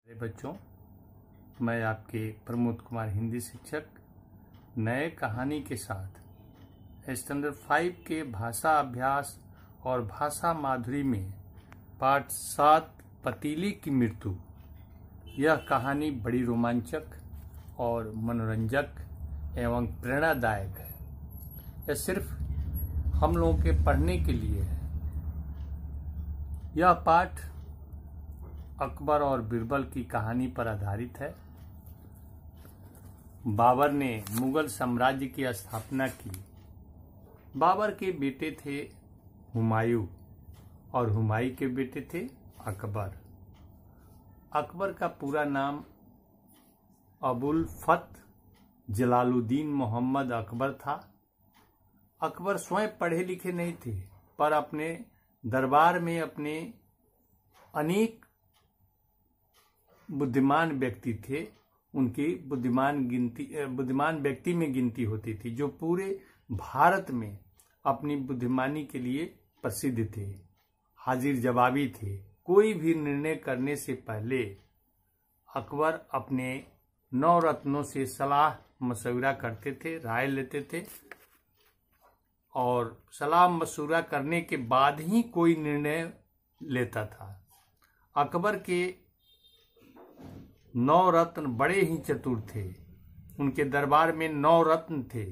बच्चों, मैं आपके प्रमोद कुमार हिंदी शिक्षक नए कहानी के साथ स्टैंडर्ड 5 के भाषा अभ्यास और भाषा माधुरी में पाठ 7 पतीले की मृत्यु। यह कहानी बड़ी रोमांचक और मनोरंजक एवं प्रेरणादायक है। यह सिर्फ हम लोगों के पढ़ने के लिए है। यह पाठ अकबर और बीरबल की कहानी पर आधारित है। बाबर ने मुगल साम्राज्य की स्थापना की। बाबर के बेटे थे हुमायूं और हुमायूं के बेटे थे अकबर। अकबर का पूरा नाम अबुल फत जलालुद्दीन मोहम्मद अकबर था। अकबर स्वयं पढ़े लिखे नहीं थे, पर अपने दरबार में अपने अनेक बुद्धिमान व्यक्ति थे। उनकी बुद्धिमान व्यक्ति में गिनती होती थी, जो पूरे भारत में अपनी बुद्धिमानी के लिए प्रसिद्ध थे, हाजिर जवाबी थे। कोई भी निर्णय करने से पहले अकबर अपने 9 रत्नों से सलाह मशवरा करते थे, राय लेते थे और सलाह मशवरा करने के बाद ही कोई निर्णय लेता था। अकबर के 9 रत्न बड़े ही चतुर थे। उनके दरबार में 9 रत्न थे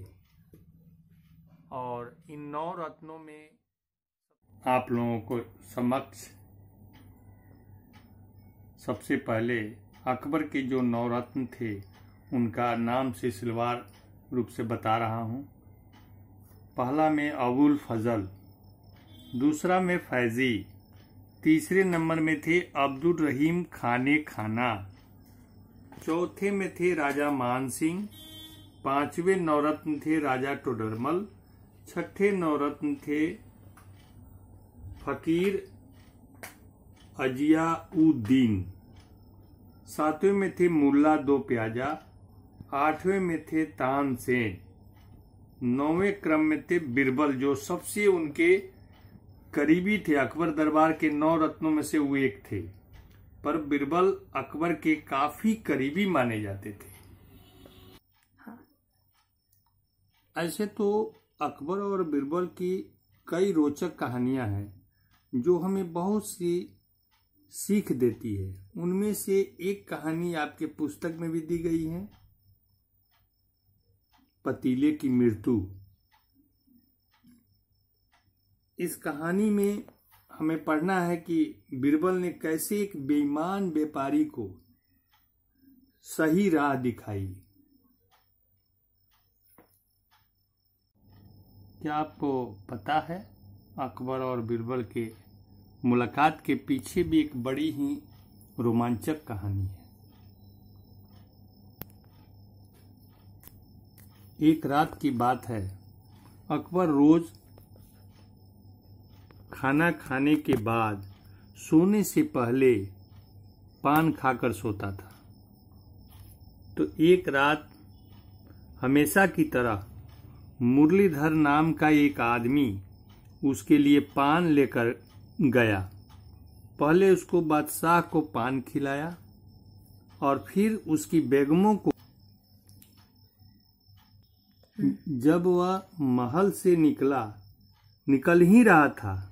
और इन 9 रत्नों में आप लोगों को समक्ष सबसे पहले अकबर के जो 9 रत्न थे उनका नाम से सिलवार रूप से बता रहा हूँ। पहला में अबुल फजल, दूसरा में फैजी, तीसरे नंबर में थे अब्दुल रहीम खाने खाना, चौथे में थे राजा मान सिंह, 5वें नवरत्न थे राजा टोडरमल, 6ठे नवरत्न थे फकीर अजियाउद्दीन, 7वें में थे मुल्ला दो प्याजा, 8वें में थे तानसेन, 9वें क्रम में थे बीरबल, जो सबसे उनके करीबी थे। अकबर दरबार के 9 रत्नों में से वो एक थे, पर बीरबल अकबर के काफी करीबी माने जाते थे। ऐसे तो अकबर और बीरबल की कई रोचक कहानियां हैं जो हमें बहुत सी सीख देती है। उनमें से एक कहानी आपके पुस्तक में भी दी गई है, पतीले की मृत्यु। इस कहानी में हमें पढ़ना है कि बीरबल ने कैसे एक बेईमान व्यापारी को सही राह दिखाई। क्या आपको पता है अकबर और बीरबल के मुलाकात के पीछे भी एक बड़ी ही रोमांचक कहानी है। एक रात की बात है। अकबर रोज खाना खाने के बाद सोने से पहले पान खाकर सोता था। तो एक रात हमेशा की तरह मुरलीधर नाम का एक आदमी उसके लिए पान लेकर गया। पहले उसको बादशाह को पान खिलाया और फिर उसकी बेगमों को। जब वह महल से निकल ही रहा था,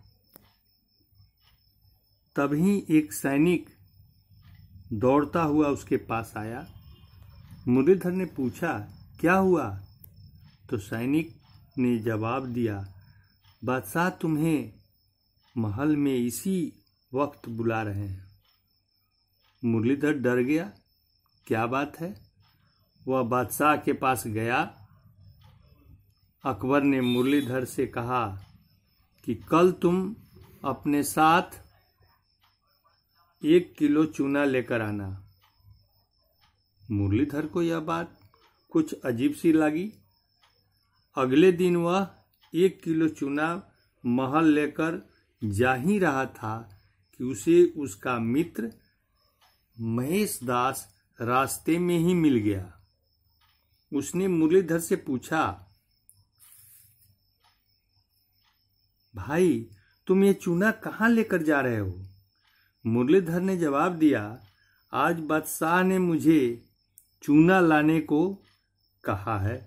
तभी एक सैनिक दौड़ता हुआ उसके पास आया। मुरलीधर ने पूछा, क्या हुआ? तो सैनिक ने जवाब दिया, बादशाह तुम्हें महल में इसी वक्त बुला रहे हैं। मुरलीधर डर गया, क्या बात है? वह बादशाह के पास गया। अकबर ने मुरलीधर से कहा कि कल तुम अपने साथ 1 किलो चूना लेकर आना। मुरलीधर को यह बात कुछ अजीब सी लगी। अगले दिन वह 1 किलो चूना महल लेकर जा ही रहा था कि उसे उसका मित्र महेश दास रास्ते में ही मिल गया। उसने मुरलीधर से पूछा, भाई तुम ये चूना कहाँ लेकर जा रहे हो? मुरलीधर ने जवाब दिया, आज बादशाह ने मुझे चूना लाने को कहा है।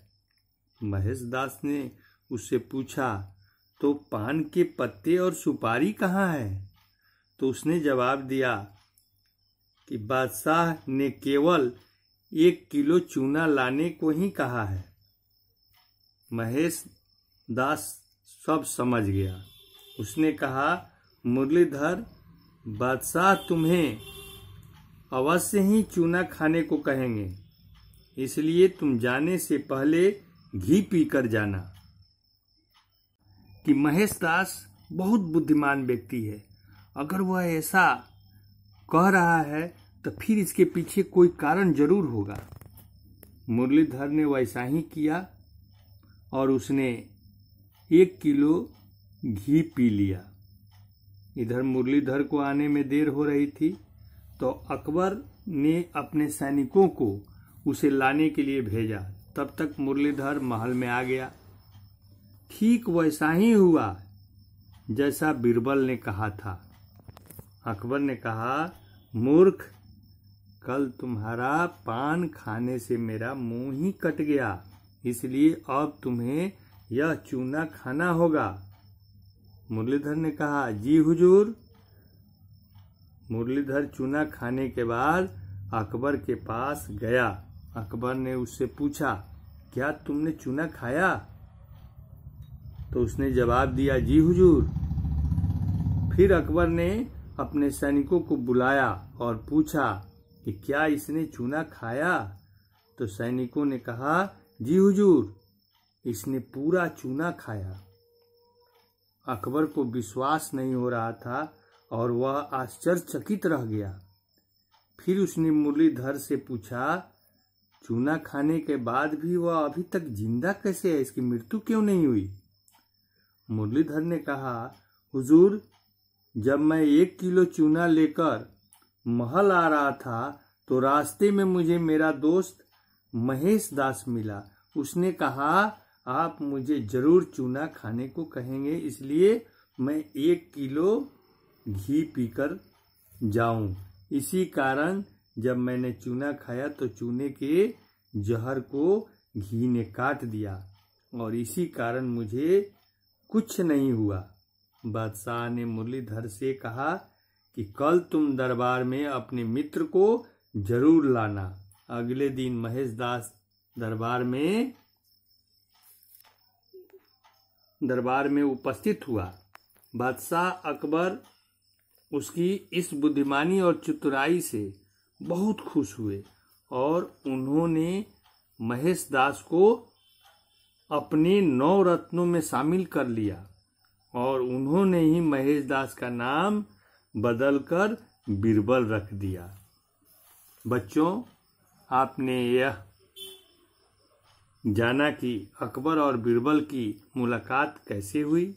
महेश दास ने उससे पूछा, तो पान के पत्ते और सुपारी कहाँ है? तो उसने जवाब दिया कि बादशाह ने केवल 1 किलो चूना लाने को ही कहा है। महेश दास सब समझ गया। उसने कहा, मुरलीधर, बादशाह तुम्हें अवश्य ही चूना खाने को कहेंगे, इसलिए तुम जाने से पहले घी पीकर जाना। कि महेश दास बहुत बुद्धिमान व्यक्ति है। अगर वह ऐसा कह रहा है तो फिर इसके पीछे कोई कारण जरूर होगा। मुरलीधर ने वैसा ही किया और उसने 1 किलो घी पी लिया। इधर मुरलीधर को आने में देर हो रही थी, तो अकबर ने अपने सैनिकों को उसे लाने के लिए भेजा। तब तक मुरलीधर महल में आ गया। ठीक वैसा ही हुआ जैसा बीरबल ने कहा था। अकबर ने कहा, मूर्ख, कल तुम्हारा पान खाने से मेरा मुंह ही कट गया, इसलिए अब तुम्हें यह चूना खाना होगा। मुरलीधर ने कहा, जी हुजूर। मुरलीधर चूना खाने के बाद अकबर के पास गया। अकबर ने उससे पूछा, क्या तुमने चूना खाया? तो उसने जवाब दिया, जी हुजूर। फिर अकबर ने अपने सैनिकों को बुलाया और पूछा कि क्या इसने चूना खाया? तो सैनिकों ने कहा, जी हुजूर, इसने पूरा चूना खाया। अकबर को विश्वास नहीं हो रहा था और वह आश्चर्यचकित रह गया। फिर उसने मुरलीधर से पूछा, चूना खाने के बाद भी वह अभी तक जिंदा कैसे है? इसकी मृत्यु क्यों नहीं हुई? मुरलीधर ने कहा, हुजूर, जब मैं 1 किलो चूना लेकर महल आ रहा था तो रास्ते में मुझे मेरा दोस्त महेश दास मिला। उसने कहा, आप मुझे जरूर चूना खाने को कहेंगे, इसलिए मैं 1 किलो घी पीकर जाऊं। इसी कारण जब मैंने चूना खाया तो चूने के जहर को घी ने काट दिया और इसी कारण मुझे कुछ नहीं हुआ। बादशाह ने मुरलीधर से कहा कि कल तुम दरबार में अपने मित्र को जरूर लाना। अगले दिन महेश दास दरबार में उपस्थित हुआ। बादशाह अकबर उसकी इस बुद्धिमानी और चतुराई से बहुत खुश हुए और उन्होंने महेश दास को अपने 9 रत्नों में शामिल कर लिया और उन्होंने ही महेश दास का नाम बदलकर बीरबल रख दिया। बच्चों, आपने यह जाना कि अकबर और बीरबल की मुलाकात कैसे हुई।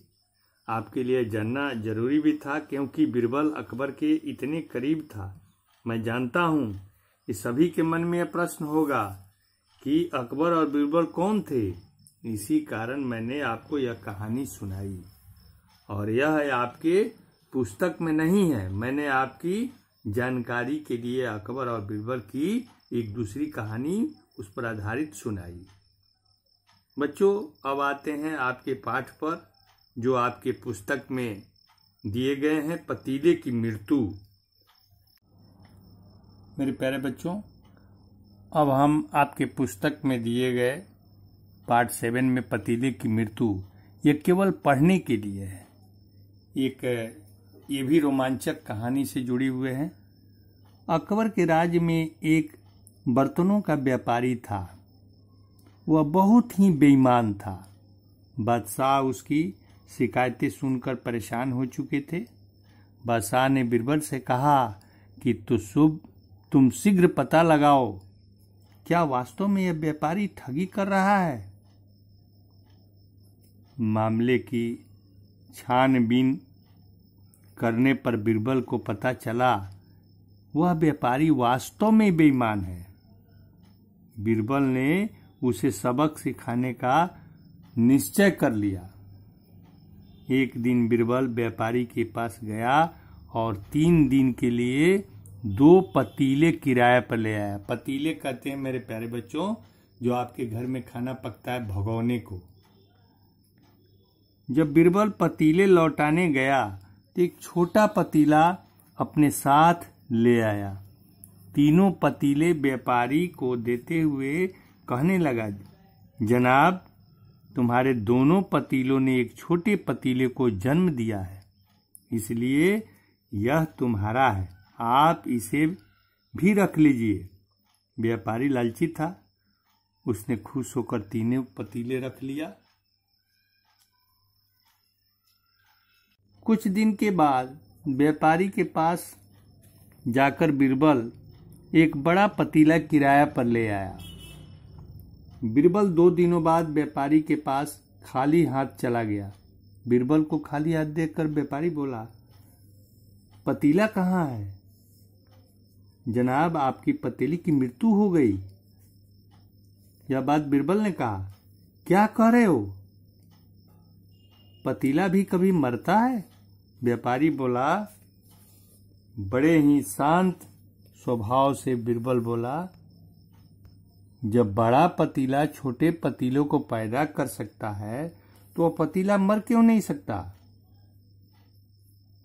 आपके लिए जानना जरूरी भी था क्योंकि बीरबल अकबर के इतने करीब था। मैं जानता हूँ कि सभी के मन में यह प्रश्न होगा कि अकबर और बीरबल कौन थे। इसी कारण मैंने आपको यह कहानी सुनाई और यह आपके पुस्तक में नहीं है। मैंने आपकी जानकारी के लिए अकबर और बीरबल की एक दूसरी कहानी उस पर आधारित सुनाई। बच्चों, अब आते हैं आपके पाठ पर जो आपके पुस्तक में दिए गए हैं, पतीले की मृत्यु। मेरे प्यारे बच्चों, अब हम आपके पुस्तक में दिए गए पार्ट 7 में पतीले की मृत्यु, ये केवल पढ़ने के लिए है। ये भी रोमांचक कहानी से जुड़ी हुए हैं। अकबर के राज्य में एक बर्तनों का व्यापारी था। वह बहुत ही बेईमान था। बादशाह उसकी शिकायतें सुनकर परेशान हो चुके थे। बादशाह ने बीरबल से कहा कि तुम शीघ्र पता लगाओ, क्या वास्तव में यह व्यापारी ठगी कर रहा है? मामले की छानबीन करने पर बीरबल को पता चला वह व्यापारी वास्तव में बेईमान है। बीरबल ने उसे सबक सिखाने का निश्चय कर लिया। एक दिन बीरबल व्यापारी के पास गया और 3 दिन के लिए 2 पतीले किराए पर ले आया। पतीले कहते हैं मेरे प्यारे बच्चों जो आपके घर में खाना पकता है भगोने को। जब बीरबल पतीले लौटाने गया तो एक छोटा पतीला अपने साथ ले आया। तीनों पतीले व्यापारी को देते हुए कहने लगा, जनाब तुम्हारे दोनों पतीलों ने एक छोटे पतीले को जन्म दिया है, इसलिए यह तुम्हारा है, आप इसे भी रख लीजिए। व्यापारी लालची था, उसने खुश होकर तीनों पतीले रख लिया। कुछ दिन के बाद व्यापारी के पास जाकर बीरबल एक बड़ा पतीला किराया पर ले आया। बीरबल 2 दिनों बाद व्यापारी के पास खाली हाथ चला गया। बीरबल को खाली हाथ देखकर व्यापारी बोला, पतीला कहाँ है? जनाब आपकी पतीली की मृत्यु हो गई। यह बात बीरबल ने कहा, क्या कह रहे हो? पतीला भी कभी मरता है? व्यापारी बोला। बड़े ही शांत स्वभाव से बीरबल बोला, जब बड़ा पतीला छोटे पतीलों को पैदा कर सकता है तो वह पतीला मर क्यों नहीं सकता?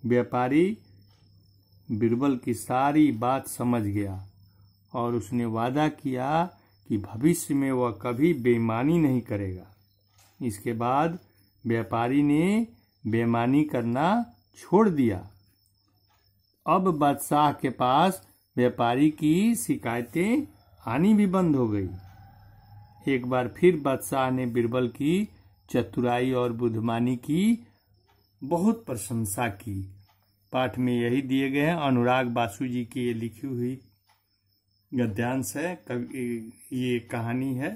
व्यापारी बीरबल की सारी बात समझ गया और उसने वादा किया कि भविष्य में वह कभी बेईमानी नहीं करेगा। इसके बाद व्यापारी ने बेईमानी करना छोड़ दिया। अब बादशाह के पास व्यापारी की शिकायतें आनी भी बंद हो गई। एक बार फिर बादशाह ने बीरबल की चतुराई और बुद्धिमानी की बहुत प्रशंसा की। पाठ में यही दिए गए हैं। अनुराग बासु जी की ये लिखी हुई गद्यांश है, ये कहानी है।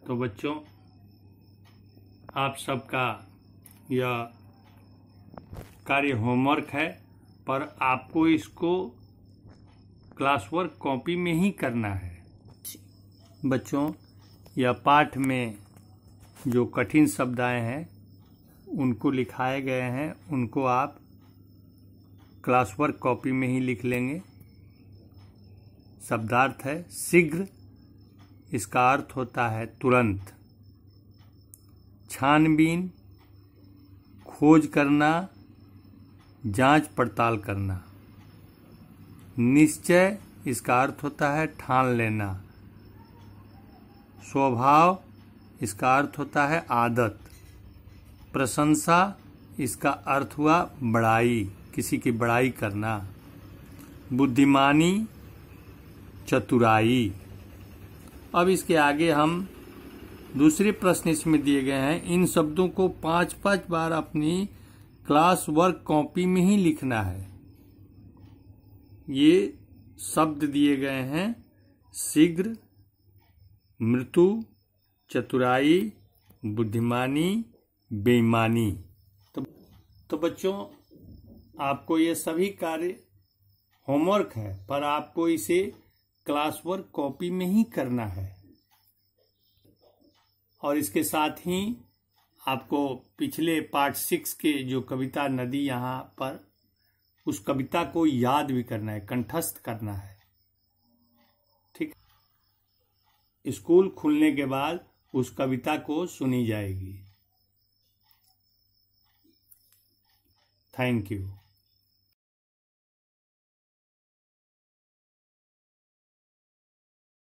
तो बच्चों आप सबका यह कार्य होमवर्क है, पर आपको इसको क्लास वर्क कॉपी में ही करना है। बच्चों यह पाठ में जो कठिन शब्द आए हैं उनको लिखाए गए हैं, उनको आप क्लास वर्क कॉपी में ही लिख लेंगे। शब्दार्थ है शीघ्र, इसका अर्थ होता है तुरंत। छानबीन खोज करना, जांच पड़ताल करना। निश्चय इसका अर्थ होता है ठान लेना। स्वभाव इसका अर्थ होता है आदत। प्रशंसा इसका अर्थ हुआ बड़ाई, किसी की बड़ाई करना। बुद्धिमानी चतुराई। अब इसके आगे हम दूसरे प्रश्न इसमें दिए गए हैं। इन शब्दों को 5-5 बार अपनी क्लास वर्क कॉपी में ही लिखना है। ये शब्द दिए गए हैं शीघ्र, मृत्यु, चतुराई, बुद्धिमानी, बेईमानी। तो बच्चों आपको ये सभी कार्य होमवर्क है, पर आपको इसे क्लास वर्क कॉपी में ही करना है। और इसके साथ ही आपको पिछले पार्ट 6 के जो कविता नदी यहाँ पर, उस कविता को याद भी करना है, कंठस्थ करना है। ठीक, स्कूल खुलने के बाद उस कविता को सुनी जाएगी। Thank you.